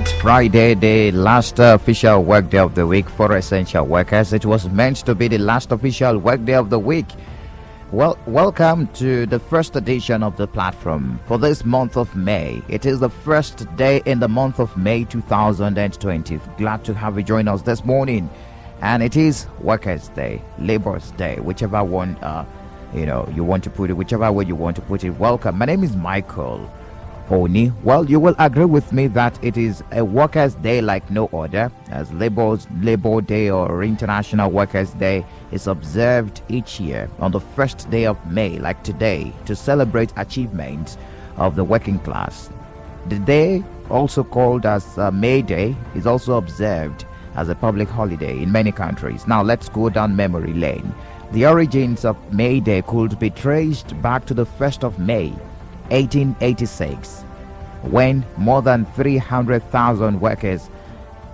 It's Friday, the last official workday of the week for essential workers. It was meant to be the last official workday of the week. Well, welcome to the first edition of the platform for this month of May. It is the first day in the month of May 2020. Glad to have you join us this morning. And it is Workers' Day, Labor's Day, whichever one you want to put it, whichever way you want to put it. Welcome. My name is Michael Oni. Well, you will agree with me that it is a Workers' Day like no other, as Labor Day or International Workers' Day is observed each year on the first day of May, like today, to celebrate achievements of the working class. The day, also called as May Day, is also observed as a public holiday in many countries. Now, let's go down memory lane. The origins of May Day could be traced back to the 1st of May, 1886, when more than 300,000 workers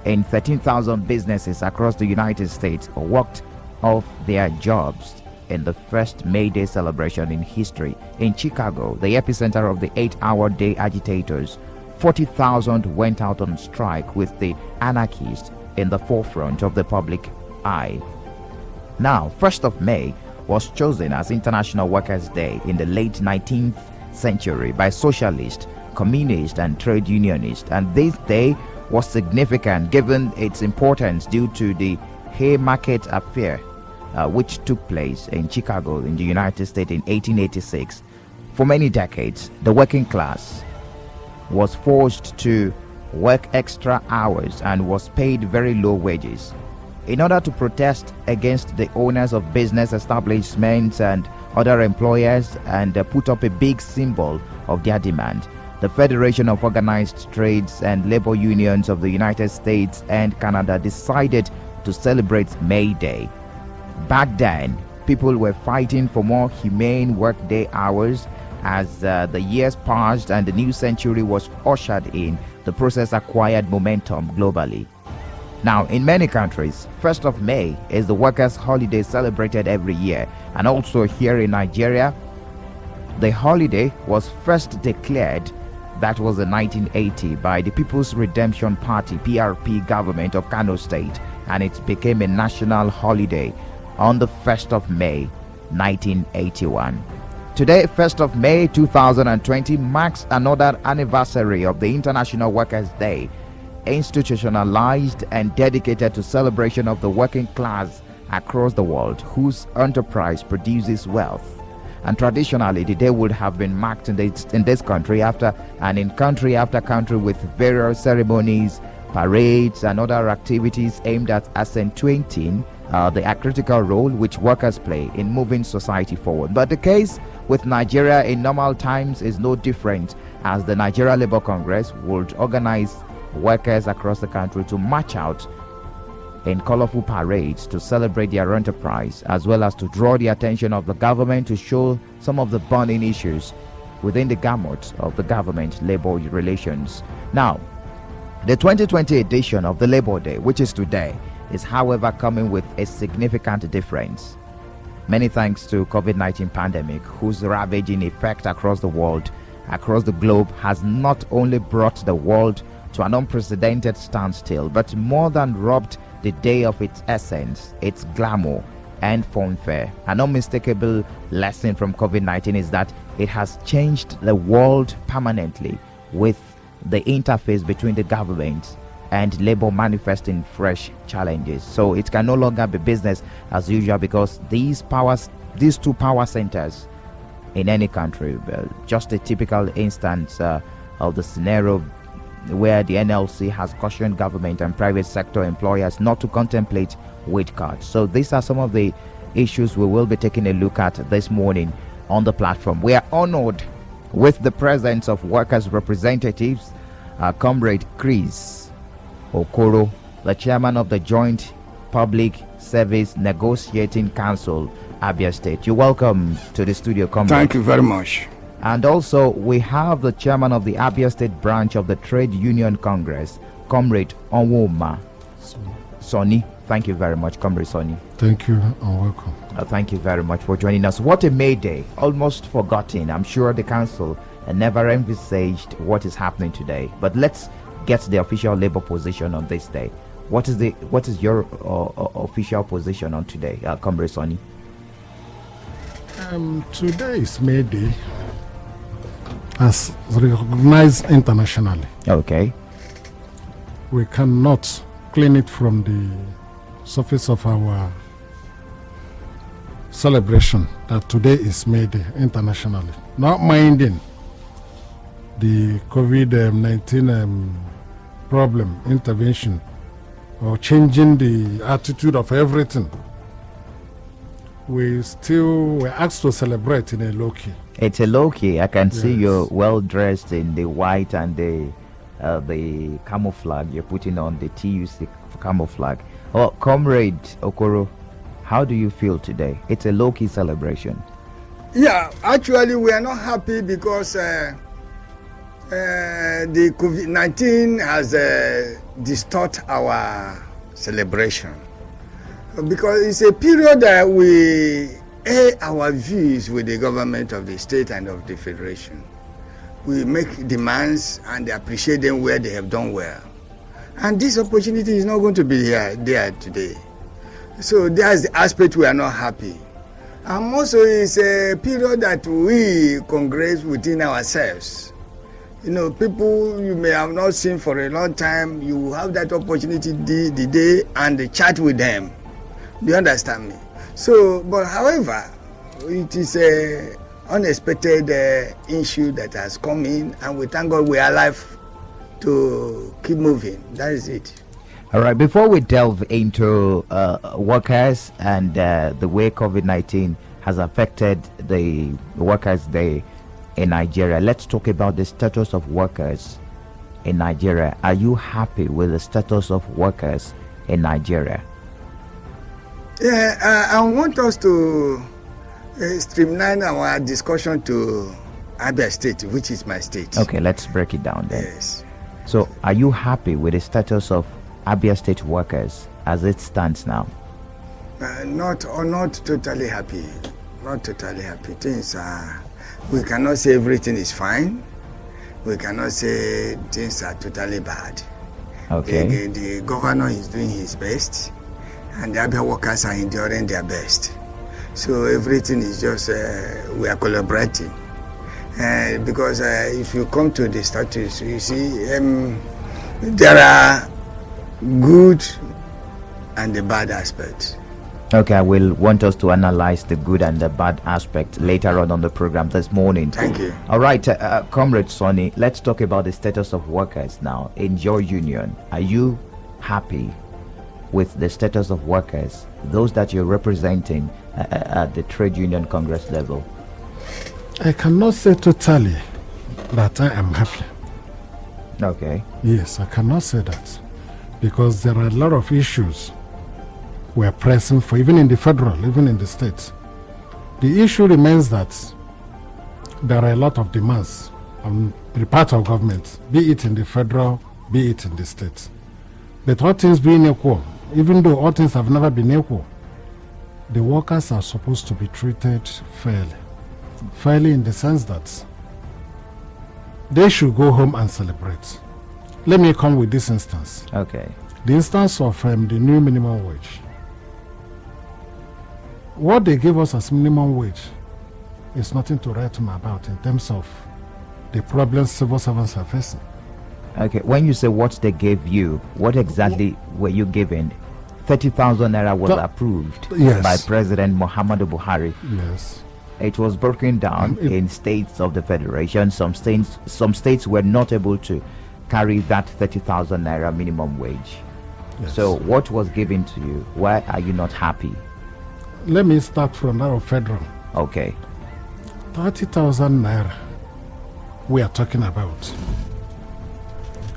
in 13,000 businesses across the United States walked off their jobs in the first May Day celebration in history. In Chicago, the epicenter of the 8-hour day agitators, 40,000 went out on strike with the anarchists in the forefront of the public eye. Now, 1st of May was chosen as International Workers' Day in the late 19th century by socialists, communists, and trade unionists, and this day was significant given its importance due to the Haymarket Affair, which took place in Chicago in the United States in 1886. For many decades, the working class was forced to work extra hours and was paid very low wages. In order to protest against the owners of business establishments and other employers and put up a big symbol of their demand, the Federation of Organized Trades and Labor Unions of the United States and Canada decided to celebrate May Day. Back then, people were fighting for more humane workday hours. As the years passed and the new century was ushered in, the process acquired momentum globally. Now, in many countries, 1st of May is the workers' holiday celebrated every year, and also here in Nigeria, the holiday was first declared, that was in 1980, by the People's Redemption Party (PRP) government of Kano State, and it became a national holiday on the 1st of May 1981. Today, 1st of May 2020, marks another anniversary of the International Workers' Day, institutionalized and dedicated to celebration of the working class across the world whose enterprise produces wealth. And traditionally, the day would have been marked in this country in country after country with various ceremonies, parades, and other activities aimed at accentuating the critical role which workers play in moving society forward. But the case with Nigeria in normal times is no different, as the Nigeria Labour Congress would organize workers across the country to march out in colorful parades to celebrate their enterprise, as well as to draw the attention of the government to show some of the burning issues within the gamut of the government-labor relations. Now, the 2020 edition of the Labor Day, which is today, is however coming with a significant difference. Many thanks to COVID-19 pandemic, whose ravaging effect across the world, across the globe, has not only brought the world to an unprecedented standstill, but more than robbed the day of its essence, its glamour and fanfare. An unmistakable lesson from COVID-19 is that it has changed the world permanently, with the interface between the government and labor manifesting fresh challenges. So it can no longer be business as usual, because these two power centers in any country, just a typical instance of the scenario where the NLC has cautioned government and private sector employers not to contemplate wage cuts. So these are some of the issues we will be taking a look at this morning on the platform. We are honored with the presence of workers' representatives, Comrade Chris Okoro, the chairman of the Joint Public Service Negotiating Council, Abia State. You're welcome to the studio, Comrade. Thank you very much. And also, we have the chairman of the Abia State branch of the Trade Union Congress, Comrade Onwoma Sonny. Thank you very much, Comrade Sonny. Thank you and welcome. Thank you very much for joining us. What a May Day, almost forgotten. I'm sure the council never envisaged what is happening today. But let's gets the official labor position on this day. What is your official position on today, Comrade Sonny? Today is May Day, as recognized internationally. Okay. We cannot clean it from the surface of our celebration that today is May Day internationally. Not minding the COVID-19 problem, intervention, or changing the attitude of everything. We still were asked to celebrate in a low-key. It's a low-key. I can see you're well dressed in the white and the camouflage. You're putting on the TUC camouflage. Oh, Comrade Okoro, how do you feel today? It's a low-key celebration. Yeah, actually we are not happy because the COVID-19 has distorted our celebration. Because it's a period that we air our views with the government of the state and of the federation. We make demands and appreciate them where they have done well. And this opportunity is not going to be there today. So that's the aspect we are not happy. And also it's a period that we congregate within ourselves. You know, people you may have not seen for a long time, you have that opportunity the day and chat with them. Do you understand me? So, but however, it is a unexpected issue that has come in, and we thank God we are alive to keep moving. That is it. All right. Before we delve into workers and the way COVID-19 has affected the Workers' Day in Nigeria, let's talk about the status of workers in Nigeria. Are you happy with the status of workers in Nigeria? Yeah, I want us to streamline our discussion to Abia State, which is my state. Okay, let's break it down then. Yes. So, are you happy with the status of Abia State workers as it stands now? Not totally happy. Not totally happy. Things are. We cannot say everything is fine. We cannot say things are totally bad. Okay. The governor is doing his best, and the Abia workers are enduring their best. So everything is just, we are collaborating. Because if you come to the status, you see there are good and the bad aspects. Okay, I will want us to analyze the good and the bad aspect later on the program this morning. Thank you. All right, Comrade Sonny, let's talk about the status of workers now in your union. Are you happy with the status of workers, those that you're representing at the trade union congress level? I cannot say totally that I am happy. Okay. Yes, I cannot say that, because there are a lot of issues we are pressing for, even in the federal, even in the states. The issue remains that there are a lot of demands on the part of government, be it in the federal, be it in the states. But all things being equal, even though all things have never been equal, the workers are supposed to be treated fairly. Fairly in the sense that they should go home and celebrate. Let me come with this instance. Okay. The instance of the new minimum wage. What they give us as minimum wage is nothing to write home about in terms of the problems civil servants are facing. Okay, when you say what they gave you, what exactly were you given? 30,000 naira was approved by President Muhammadu Buhari. Yes. It was broken down in states of the federation. Some states were not able to carry that 30,000 naira minimum wage. Yes. So what was given to you? Why are you not happy? Let me start from that of federal. Okay. 30,000 naira we are talking about.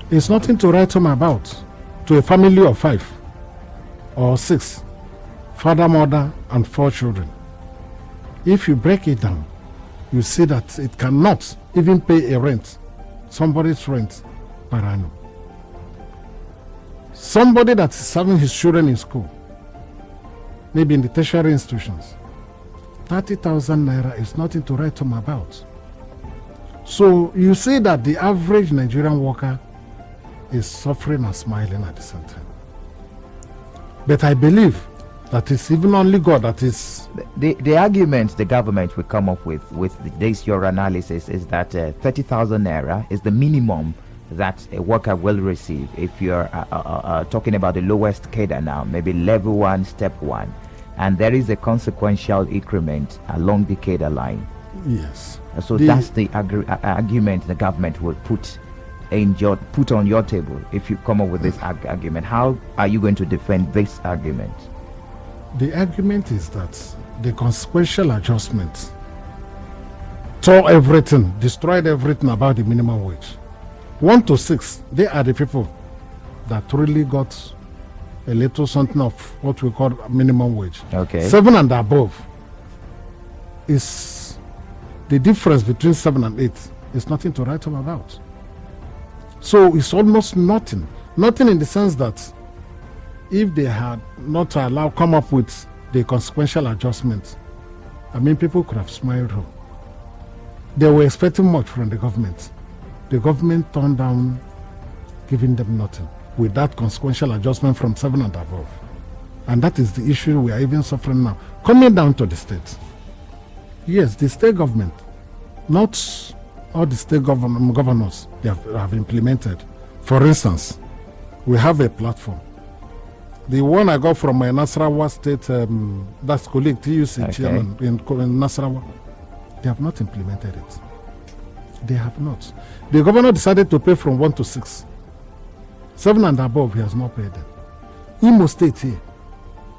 It's nothing to write home about to a family of 5 or 6, father, mother, and 4 children. If you break it down, you see that it cannot even pay a rent, somebody's rent per annum. Somebody that is serving his children in school, maybe in the tertiary institutions, 30,000 naira is nothing to write home about. So you see that the average Nigerian worker is suffering and smiling at the same time. But I believe that it's even only God that is. The argument the government will come up with this your analysis is that 30,000 naira is the minimum that a worker will receive. If you're talking about the lowest cadre now, maybe level 1, step 1, and there is a consequential increment along the cadre line. Yes. So that's the argument the government will put on your table if you come up with this argument. How are you going to defend this argument? The argument is that the consequential adjustment tore everything, destroyed everything about the minimum wage. 1 to 6, they are the people that really got a little something of what we call minimum wage. Okay. 7 and above is the difference between 7 and 8 is nothing to write home about. So it's almost nothing. Nothing in the sense that if they had not allowed come up with the consequential adjustment, I mean, people could have smiled home. They were expecting much from the government. The government turned down giving them nothing with that consequential adjustment from 7 and above. And that is the issue we are even suffering now. Coming down to the states. Yes, the state government, not all the state governors they have implemented. For instance, we have a platform. The one I got from my Nasarawa state, that's colleague TUC chairman in Nasarawa, they have not implemented it. They have not. The governor decided to pay from 1 to 6. 7 and above, he has not paid them. Imo State here,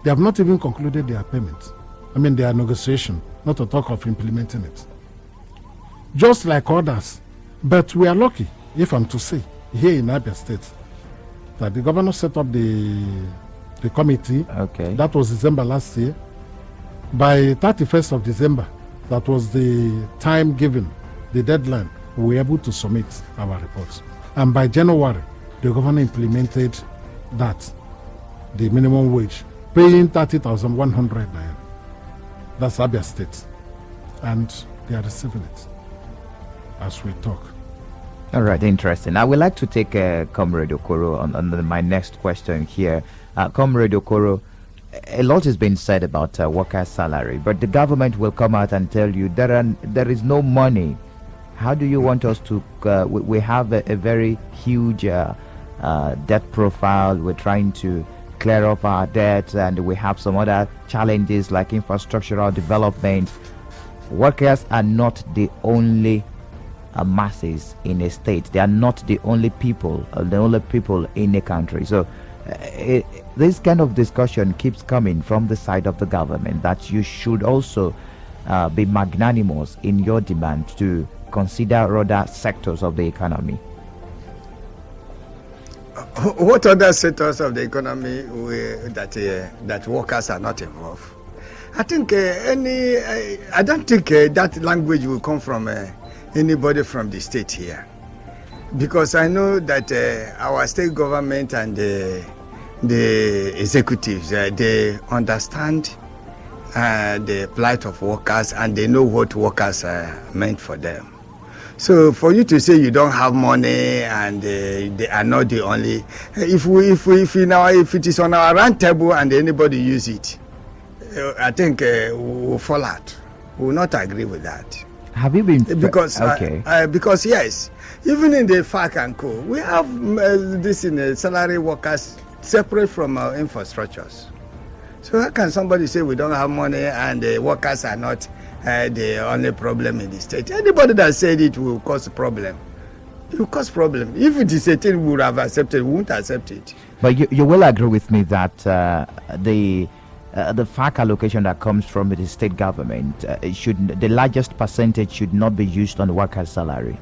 they have not even concluded their payment. I mean, their negotiation, not to talk of implementing it. Just like others. But we are lucky, if I'm to say, here in Abia State, that the governor set up the committee. Okay. That was December last year. By 31st of December, that was the time given, the deadline, we were able to submit our reports. And by January, the governor implemented that, the minimum wage, paying 30,100 naira. That's Abia State. And they are receiving it as we talk. All right, interesting. I would like to take Comrade Okoro on my next question here. Comrade Okoro, a lot has been said about workers' salary, but the government will come out and tell you there is no money. How do you want us to? We have a very huge debt profile. We're trying to clear up our debt, and we have some other challenges like infrastructural development. Workers are not the only masses in a state. They are not the only people in a country. So this kind of discussion keeps coming from the side of the government that you should also be magnanimous in your demand to consider other sectors of the economy. What other sectors of the economy that workers are not involved? I think I don't think that language will come from anybody from the state here, because I know that our state government and the executives they understand the plight of workers, and they know what workers are meant for them. So for you to say you don't have money and they are not the only, if it is on our round table and anybody use it, I think we will fall out. We will not agree with that. Have you been because because yes, even in the FAC and Co, we have this in the salary workers separate from our infrastructures. So how can somebody say we don't have money and the workers are not the only problem in the state? Anybody that said it will cause a problem. It will cause problem. If it is a thing we would have accepted, we won't accept it. But you will agree with me that the FAC allocation that comes from the state government, the largest percentage should not be used on the workers' salary.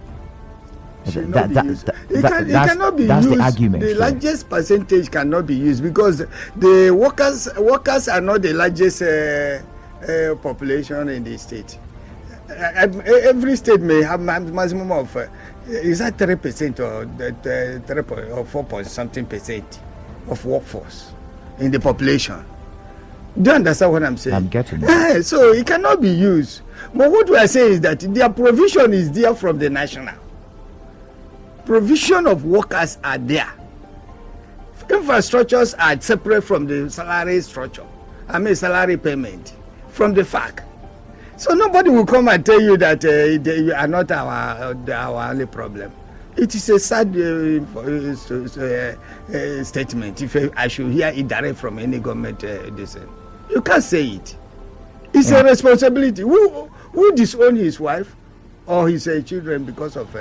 It cannot be that's used. The argument. The largest percentage cannot be used because the workers are not the largest population in the state. Every state may have maximum of is that 3% or 3 or 4 point something percent of workforce in the population. Do you understand what I'm saying? I'm getting it. So it cannot be used. But what we are saying is that their provision is there from the national. Provision of workers are there. infrastructures are separate from the salary structure. I mean salary payment from the fact. So nobody will come and tell you that you are not our only problem. It is a sad statement. If I should hear it direct from any government, you can't say it. It's a responsibility. Who disown his wife or his children because of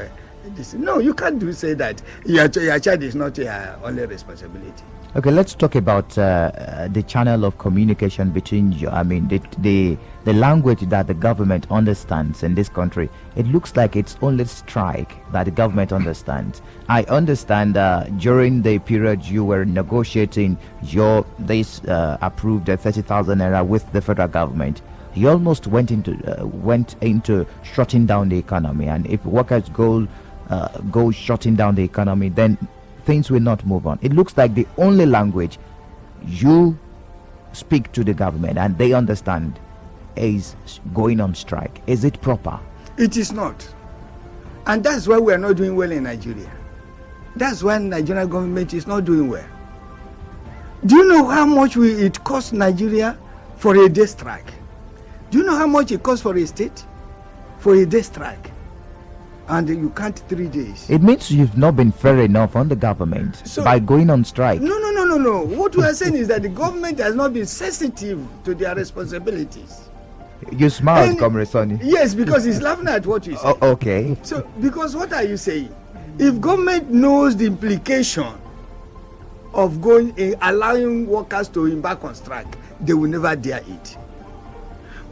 this? No, you can't say that your child is not your only responsibility. Okay, let's talk about the channel of communication between you. I mean, the language that the government understands in this country. It looks like it's only strike that the government understands. I understand during the period you were negotiating this approved 30,000 naira with the federal government. You almost went into shutting down the economy, and if workers go shutting down the economy, then things will not move on. It looks like the only language you speak to the government and they understand is going on strike. Is it proper? It is not. And that's why we are not doing well in Nigeria. That's why Nigerian government is not doing well. Do you know how much it costs Nigeria for a day strike? Do you know how much it costs for a state for a day strike? And you count 3 days. It means you've not been fair enough on the government by going on strike. No. What we are saying is that the government has not been sensitive to their responsibilities. You smiled, Comrade Sonny. Yes, because he's laughing at what you say. Oh, okay. So, because what are you saying? If government knows the implication of allowing workers to embark on strike, they will never dare it.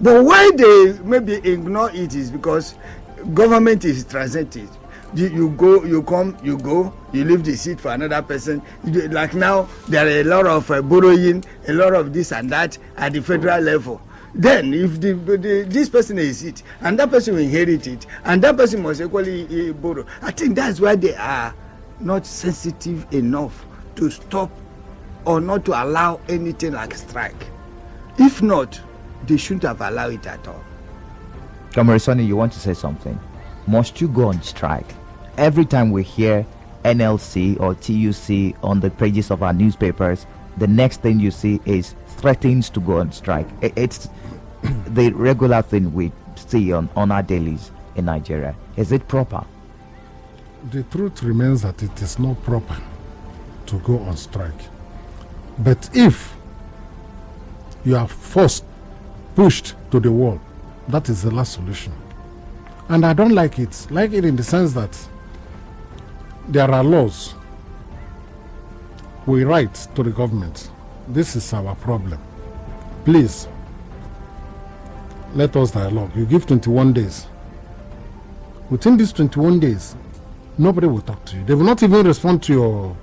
But why they maybe ignore it is because government is transitive. You go, you come, you go, you leave the seat for another person. Like now, there are a lot of borrowing, a lot of this and that at the federal level. Then, if this person is it, and that person will inherit it, and that person must equally borrow. I think that's why they are not sensitive enough to stop or not to allow anything like strike. If not, they shouldn't have allowed it at all. Comrade Sonny, you want to say something? Must you go on strike? Every time we hear NLC or TUC on the pages of our newspapers, the next thing you see is threatens to go on strike. It's the regular thing we see on our dailies in Nigeria. Is it proper? The truth remains that it is not proper to go on strike. But if you are pushed to the wall, that is the last solution. And I don't like it. Like it in the sense that there are laws. We write to the government, this is our problem. Please, let us dialogue. You give 21 days. Within these 21 days, nobody will talk to you. They will not even respond to your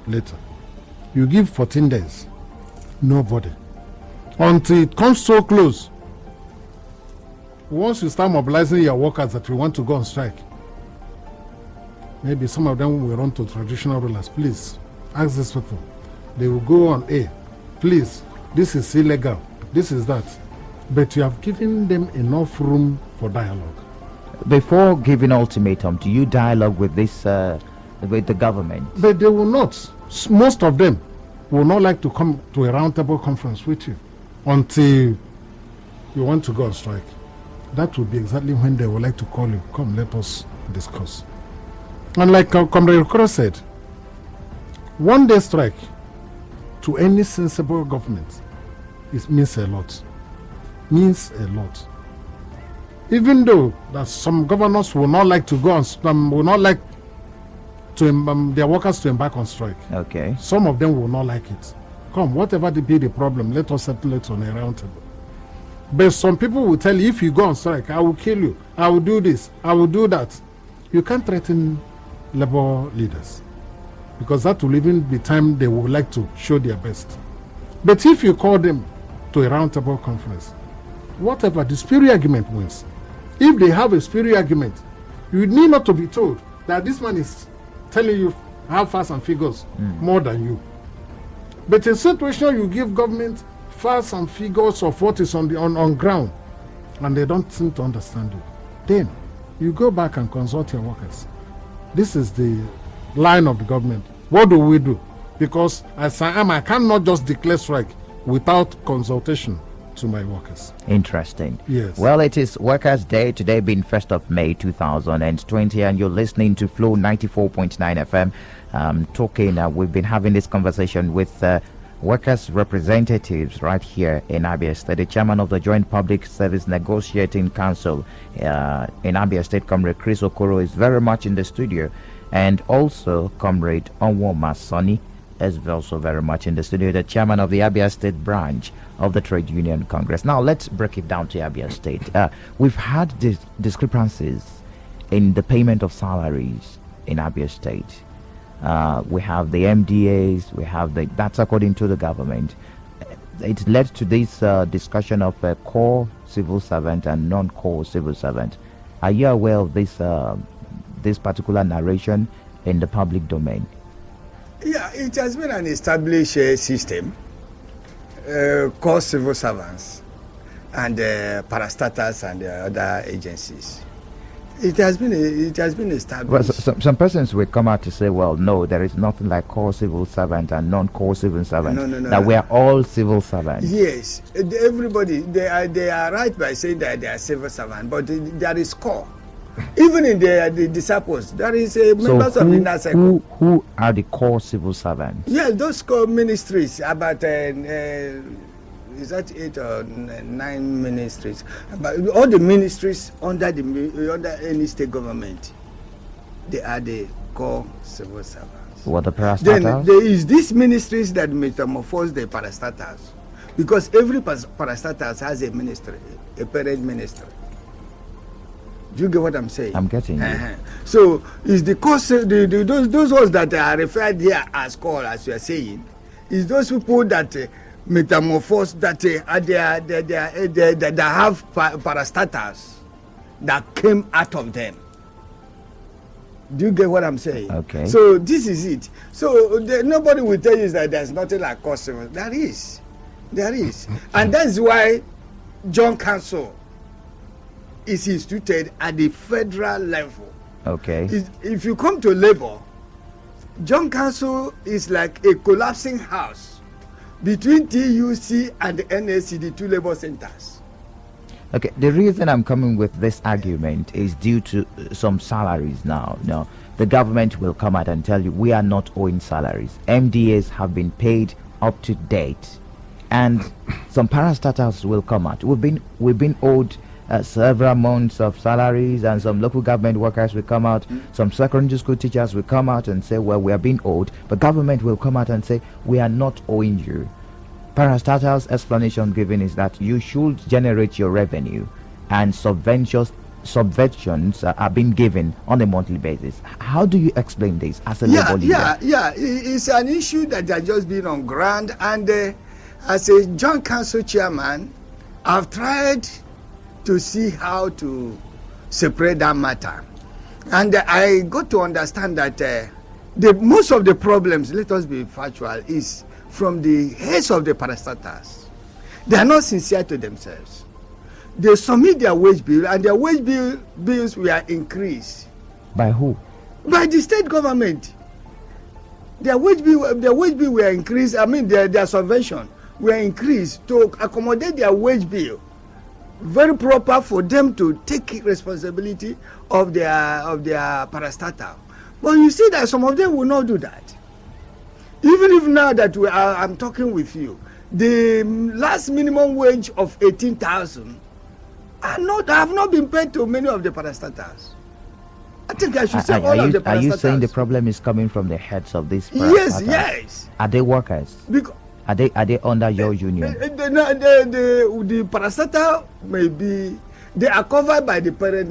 letter. You give 14 days. Nobody. Until it comes so close. Once you start mobilizing your workers that we want to go on strike, maybe some of them will run to traditional rulers. Please, ask these people. They will go on, please, this is illegal, this is that. But you have given them enough room for dialogue. Before giving ultimatum, do you dialogue with with the government? But they will not. Most of them will not like to come to a roundtable conference with you until you want to go on strike. That will be exactly when they would like to call you. Come, let us discuss. And like Comrade Okoro said, 1 day strike to any sensible government means a lot. Means a lot. Even though that some governors will not like to go on, will not like to their workers to embark on strike. Okay. Some of them will not like it. Come, whatever be the problem, let us settle it on a round table. But some people will tell you, if you go on strike, I will kill you. I will do this. I will do that. You can't threaten labor leaders, because that will even be time they would like to show their best. But if you call them to a roundtable conference, whatever, the spirit argument wins. If they have a spirit argument, you need not to be told that this man is telling you how facts and figures more than you. But in situation you give government facts and figures of what is on ground, and they don't seem to understand you, then you go back and consult your workers. This is the line of the government. What do? because as I am, I cannot just declare strike without consultation to my workers. Interesting. Yes. Well, it is Workers' Day today, being 1st of May 2020, and you're listening to Flow 94.9 FM. We've been having this conversation with workers' representatives right here in Abia State. The chairman of the Joint Public Service Negotiating Council in Abia State, Comrade Chris Okoro, is very much in the studio, and also Comrade Onwoma Sonny is also very much in the studio, the chairman of the Abia State branch of the Trade Union Congress. Now let's break it down to Abia State. We've had discrepancies in the payment of salaries in Abia State. We have the MDAs, that's according to the government. It led to this discussion of core civil servant and non-core civil servant. Are you aware of this particular narration in the public domain? Yeah, it has been an established system, core civil servants and parastatals and other agencies. It has been established. Well, some persons will come out to say, well, no, there is nothing like core civil servant and non-core civil servant. No. That we are all civil servants. Yes, everybody, they are right by saying that they are civil servants, but there is core. Even in the disciples, there is members of the inner circle. Who are the core civil servants? Yeah, those core ministries, about is that 8 or 9 ministries? But all the ministries under any state government, they are the core civil servants. What, the parastatals? Then there is these ministries that metamorphose the parastatals, because every parastatals has a ministry, a parent ministry. Do you get what I'm saying? I'm getting you. So is the course those ones that are referred here as core, as you are saying, is those people that metamorphose, that have parastatals that came out of them. Do you get what I'm saying? Okay. So this is it. So nobody will tell you that there's nothing like customers. There is, and that's why John Council is instituted at the federal level. Okay. If you come to labor, John Council is like a collapsing house between TUC and the NSC, the two labor centers. Okay, the reason I'm coming with this argument is due to some salaries now. Now, the government will come out and tell you we are not owing salaries. MDAs have been paid up to date, and some parastatals will come out. We've been owed several months of salaries, and some local government workers will come out, some secondary school teachers will come out and say, well, we are being owed, but government will come out and say, we are not owing you. Parastatals' explanation given is that you should generate your revenue, and subventions are being given on a monthly basis. How do you explain this as a labor leader? Yeah, it's an issue that has just been on ground, and as a Joint Council chairman, I've tried to see how to separate that matter, and I got to understand that most of the problems, let us be factual, is from the heads of the parastatals. They are not sincere to themselves. They submit their wage bill, and their wage bills were increased. By who? By the state government. Their wage bill were increased. I mean, their subvention were increased to accommodate their wage bill. Very proper for them to take responsibility of their parastatal. But you see that some of them will not do that. Even if now that I'm talking with you, the last minimum wage of 18,000 have not been paid to many of the parastatals. I think I should say all of the parastatals. Are you saying the problem is coming from the heads of these parastatals? Yes. Are they workers? Are they under your union? The parastatal may be, they are covered by the parent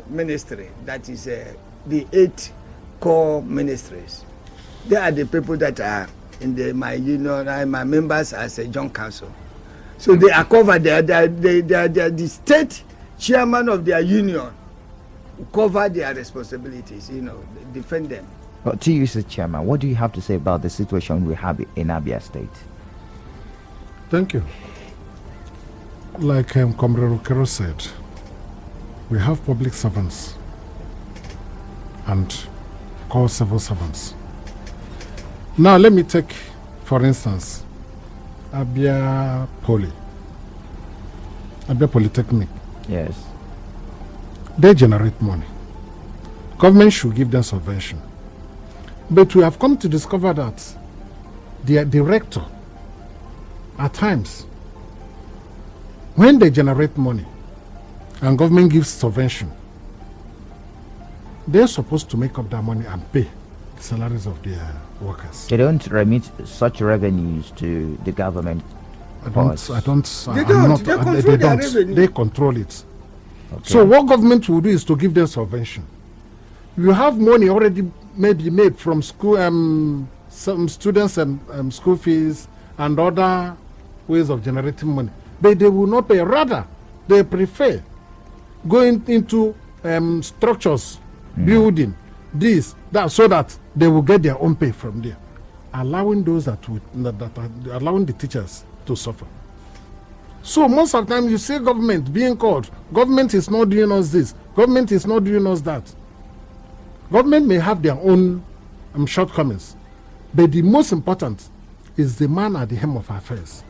ministry, that is the 8 core ministries. They are the people that are in my union, my members as a Joint Council. So they are covered. They are the state chairman of their union cover their responsibilities, defend them. But to you, Mr. Chairman, what do you have to say about the situation we have in Abia State? Thank you. Like Comrade Okero said, we have public servants and core civil servants. Now, let me take, for instance, Abia Polytechnic. Yes. They generate money. Government should give them subvention. But we have come to discover that the director, at times, when they generate money and government gives subvention, they're supposed to make up that money and pay the salaries of their workers. They don't remit such revenues to the government. They don't. They don't. They control it. Okay. So what government will do is to give them subvention. You have money already maybe made from school, some students and school fees and other ways of generating money, but they will not pay. Rather, they prefer going into structures, building this, that, so that they will get their own pay from there, allowing those that are allowing the teachers to suffer. So most of the time you see government being called, government is not doing us this, government is not doing us that. Government may have their own shortcomings, but the most important is the man at the helm of affairs.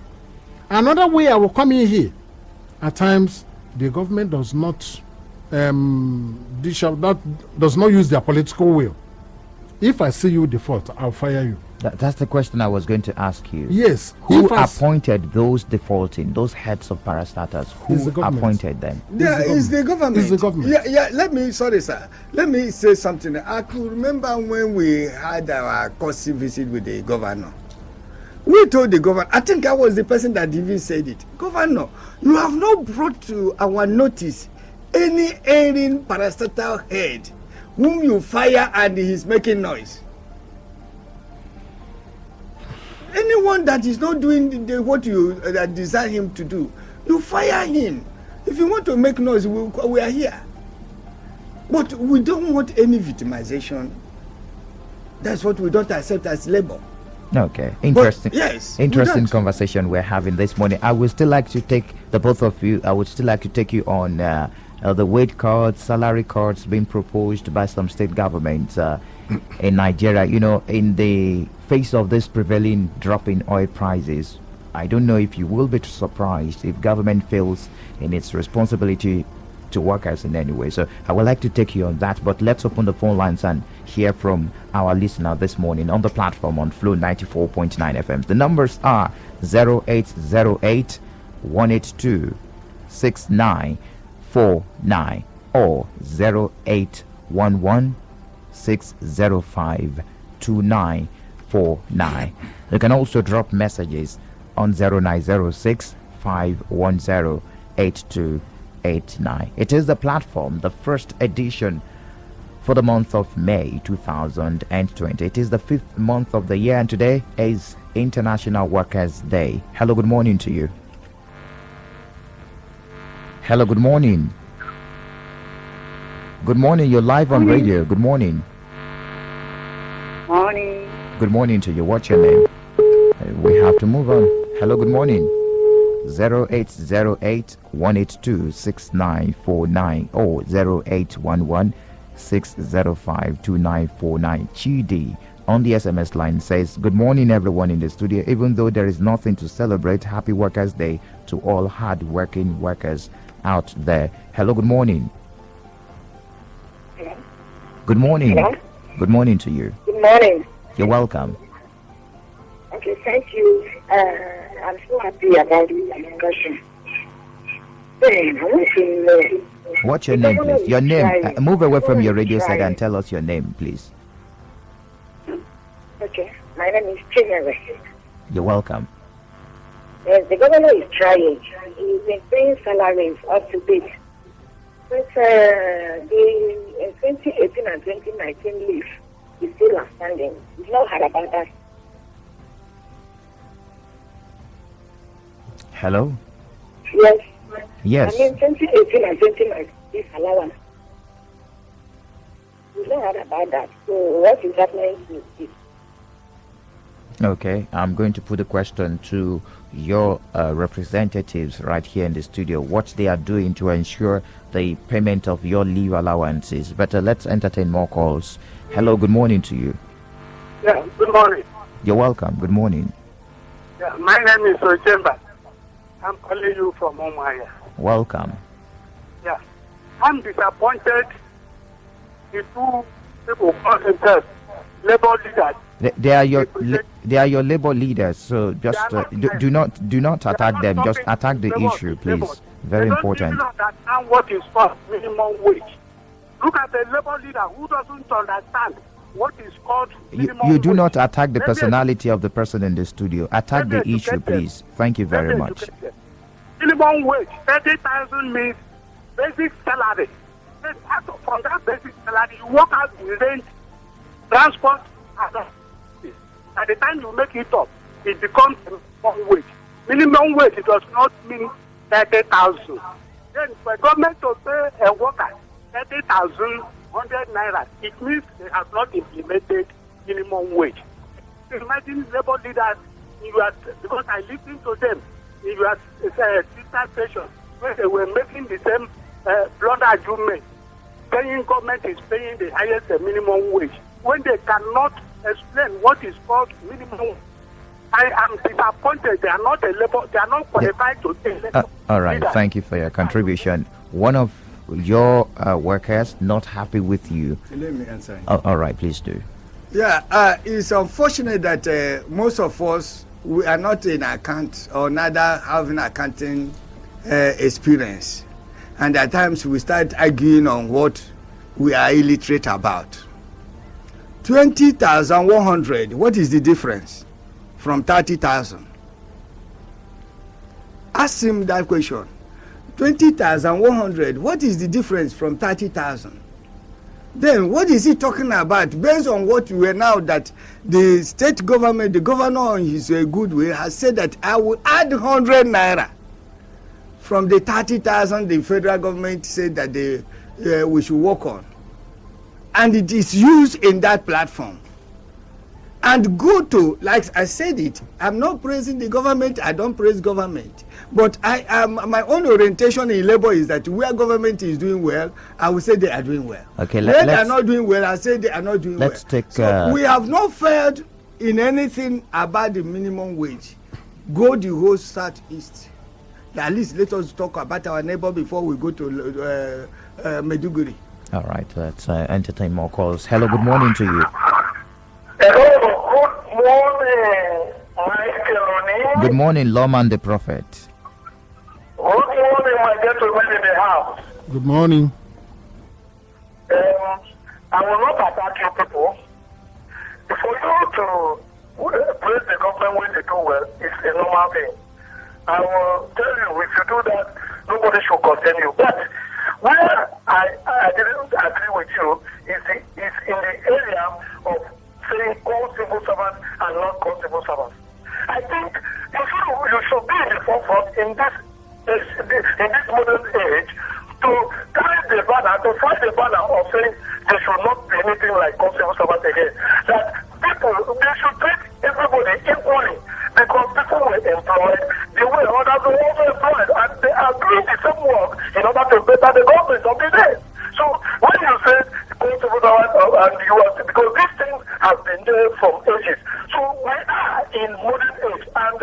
Another way I will come in here, at times the government does not does not use their political will. If I see you default, I'll fire you. That's the question I was going to ask you. Yes. Who appointed those defaulting, those heads of parastatals? Who appointed them? It's the government. It's the government. Yeah. Sorry, sir. Let me say something. I could remember when we had our courtesy visit with the governor. We told the governor, I think I was the person that even said it. Governor, you have not brought to our notice any erring parastatal head whom you fire and he is making noise. Anyone that is not doing what you desire him to do, you fire him. If you want to make noise, we are here. But we don't want any victimization. That's what we don't accept as labor. Okay, interesting. But, yes, interesting conversation we're having this morning. I would still like to take the both of you. I would still like to take you on the wage cards, salary cards being proposed by some state governments in Nigeria. You know, in the face of this prevailing drop in oil prices, I don't know if you will be surprised if government fails in its responsibility to workers in any way. So I would like to take you on that, but let's open the phone lines and hear from our listener this morning on the platform on Flow 94.9 FM. The numbers are 0808 182 6949 or 0811 605 2949. You can also drop messages on 0906 510 8289. It is the platform, the first edition for the month of May 2020. It is the 5th month of the year, and today is International Workers' Day. Hello, good morning to you. Hello, good morning. Good morning, you're live on radio. Good morning. Morning. Good morning to you. What's your name? We have to move on. Hello, good morning. 0808 182 6949 or 0811 605 2949. Chidi on the SMS line says, good morning everyone in the studio. Even though there is nothing to celebrate, happy Workers' Day to all hard-working workers out there. Hello, good morning. Hello. Good morning. Hello. Good morning to you. Good morning. You're welcome. Okay, thank you. I'm so happy about this discussion. What's your name, please? Your name. Move away from your radio set and tell us your name, please. Okay, my name is Chinyere. You're welcome. Yes, the governor is trying. He's been paying salaries up to date. But the 2018 and 2019 leave is still outstanding. It's not hard about that. Hello? Yes. Yes. I mean, 2018 and 2019 is allowance. It's not hard about that. So what is happening to this? Okay, I'm going to put a question to your representatives right here in the studio, what they are doing to ensure the payment of your leave allowances. But let's entertain more calls. Hello, good morning to you. Yeah, good morning. You're welcome. Good morning. Yeah, my name is Ochemba. I'm calling you from Omaya. Welcome. Yeah. I'm disappointed in two people call themselves labor leaders. They are your labor leaders. So just do not attack them. Just attack the issue, please. Very important. They don't even understand what is called minimum wage. Look at the labor leader who doesn't understand what is called minimum wage. You do not attack the personality of the person in the studio. Attack the issue, please. Thank you very much. Minimum wage, 30,000 means basic salary. Then from that basic salary, you work out the rent, transport, and at the time you make it up, it becomes minimum wage. Minimum wage, it does not mean 30,000. Then for government to pay a worker 30,100 naira, it means they have not implemented minimum wage. Imagine labor leaders, because I listened to them in your sister station where they were making the same blunder argument, saying government is paying the highest minimum wage when they cannot explain what is called minimum wage. I am disappointed. They are not qualified to take labor. All right, thank you for your contribution. One of your workers not happy with you. Let me answer. All right, please do. Yeah, it's unfortunate that most of us, we are not in account or neither having accounting experience. And at times we start arguing on what we are illiterate about. 20,100, what is the difference from 30,000? Ask him that question. 20,100, what is the difference from 30,000? Then what is he talking about based on what we are now that the state government, the governor in his good way has said that I will add 100 naira from the 30,000 the federal government said that we should work on. And it is used in that platform. And go to, like I said it, I'm not praising the government, I don't praise government. But I am my own orientation in labor is that where government is doing well, I will say they are doing well. Okay, where they are not doing well, I say they are not doing well. Let's take. So we have not failed in anything about the minimum wage. Go the whole southeast. At least let us talk about our neighbor before we go to Meduguri. All right, let's entertain more calls. Hello, good morning to you. Hello, good morning, Michael. Good morning, Lawman the Prophet. Good morning, my gentleman in the house. Good morning. I will not attack you people. For you to praise the government when they do well, it's a normal thing. I will tell you, if you do that, nobody should condemn you. But where I didn't agree with you is in the area of saying call civil servants and not call civil servants. I think you should be in the forefront in this modern age to carry the banner, to fight the banner of saying there should not be anything like call civil servants again. That people, they should treat everybody equally because people were employed the way others were also employed and they are doing the same work in order to better the government of the day. So when you say call civil servants and you are, because these things have been there from ages. So we are in modern age and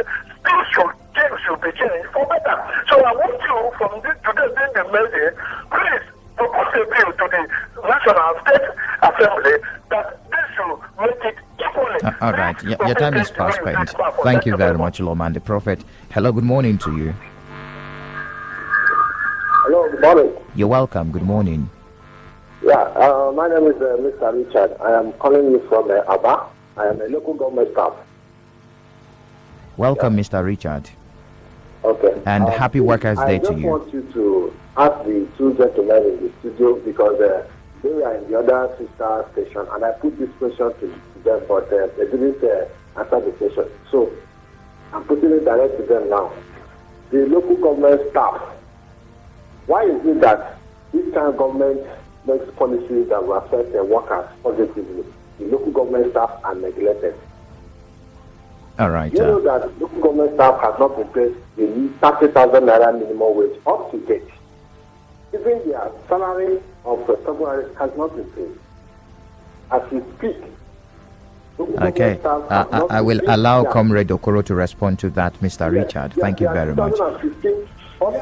things should be changed for better. So I want you from today being the message, please propose a bill to the National State Assembly that this should make it equally. All right, your time is fast spent. Thank you very much, Lawman the Prophet. Hello, good morning to you. Hello, good morning. You're welcome. Good morning. Yeah, my name is Mr. Richard. I am calling you from Aba. I am a local government staff. Welcome, Mr. Richard. Okay. And happy Workers' Day to you. I just want you to ask the two gentlemen in the studio because they are in the other sister station, and I put this question to them, but they didn't answer the question. So I'm putting it direct to them now. The local government staff, why is it that this kind of government makes policies that will affect the workers positively? The local government staff are neglected. All right. You know that local government staff has not been paid the 30,000 naira minimum wage up to date. Even their salary of February has not been paid. As we speak, Okay. I will allow Comrade Okoro to respond to that, Mr. Richard. Thank you very much. On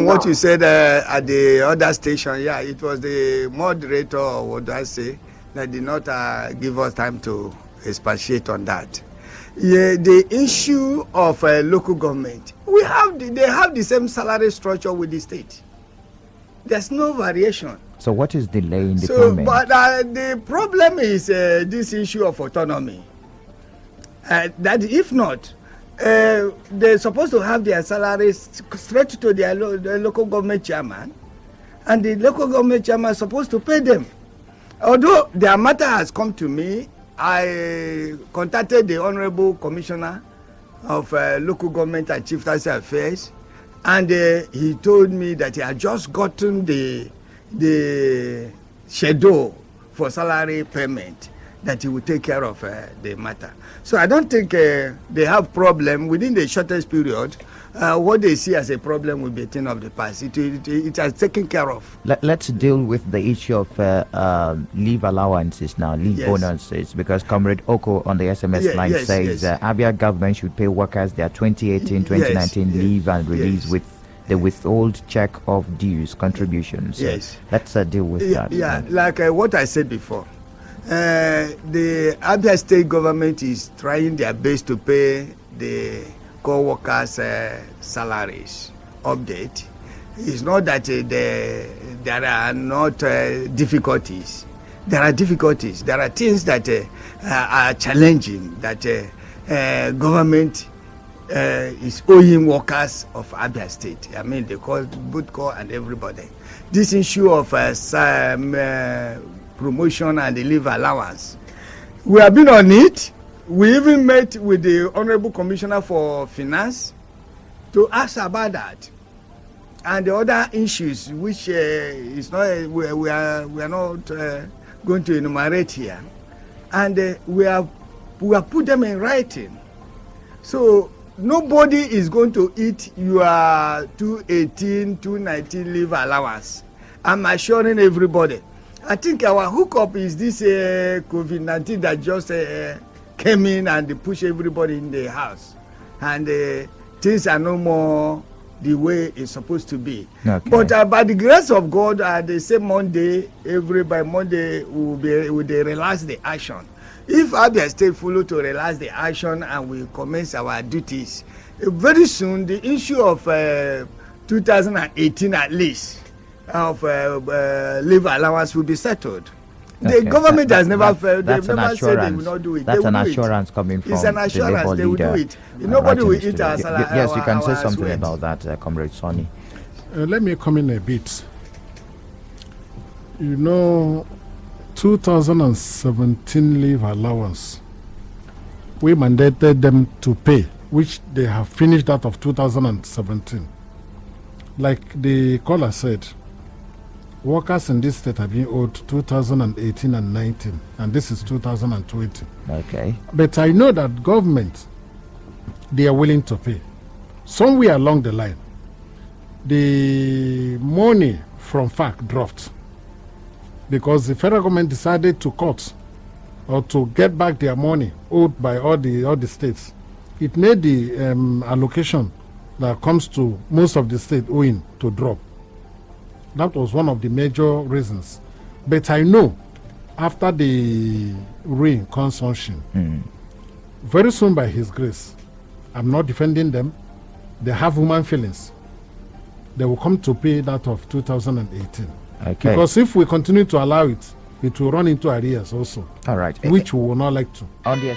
what you said at the other station, yeah, it was the moderator, or what do I say, that did not give us time to expatiate on that. Yeah, the issue of local government, they have the same salary structure with the state. There's no variation. So what is delaying the payment? But the problem is this issue of autonomy. That if not, they're supposed to have their salaries straight to their local government chairman, and the local government chairman is supposed to pay them. Although their matter has come to me, I contacted the Honorable Commissioner of Local Government and Chieftaincy Affairs, and he told me that he had just gotten the schedule for salary payment, that he will take care of the matter. So I don't think they have problem within the shortest period. What they see as a problem will be a thing of the past. It has taken care of. Let's deal with the issue of leave allowances now, leave bonuses, because Comrade Oko on the SMS line says Abia government should pay workers their 2018-2019 leave and release with the withhold check of dues contributions. Let's deal with that. Yeah, like what I said before. The Abia state government is trying their best to pay the co-workers salaries. Update. It's not that there are not difficulties. There are difficulties. There are things that are challenging that government is owing workers of Abia State. I mean, they call Budco and everybody. This issue of promotion and the leave allowance, we have been on it. We even met with the Honorable Commissioner for Finance to ask about that and the other issues which is not we are not going to enumerate here, and we have put them in writing. So nobody is going to eat your 218, 219 leave allowance. I'm assuring everybody. I think our hookup is this COVID-19 that just came in and pushed everybody in the house, and things are no more the way it's supposed to be. Okay. But by the grace of God, they say Monday, by Monday will they relax the action. If Abia State follow to relax the action and we commence our duties, very soon the issue of 2018 at least of leave allowance will be settled. Okay. The government has never said they will not do it. That's an assurance coming from the Labour they will do it. Nobody will eat our salary. Yes, you can say something about that, Comrade Sonny. Let me come in a bit. 2017 leave allowance, we mandated them to pay, which they have finished that of 2017. Like the caller said, workers in this state have been owed 2018 and 19, and this is 2020. Okay. But I know that government, they are willing to pay. Somewhere along the line, the money from FAC dropped because the federal government decided to cut or to get back their money owed by all the states. It made the allocation that comes to most of the state owing to drop. That was one of the major reasons. But I know after the rain consumption, very soon by His grace, I'm not defending them, they have human feelings. They will come to pay that of 2018. Okay. Because if we continue to allow it, it will run into arrears also. All right. Which we will not like to. On the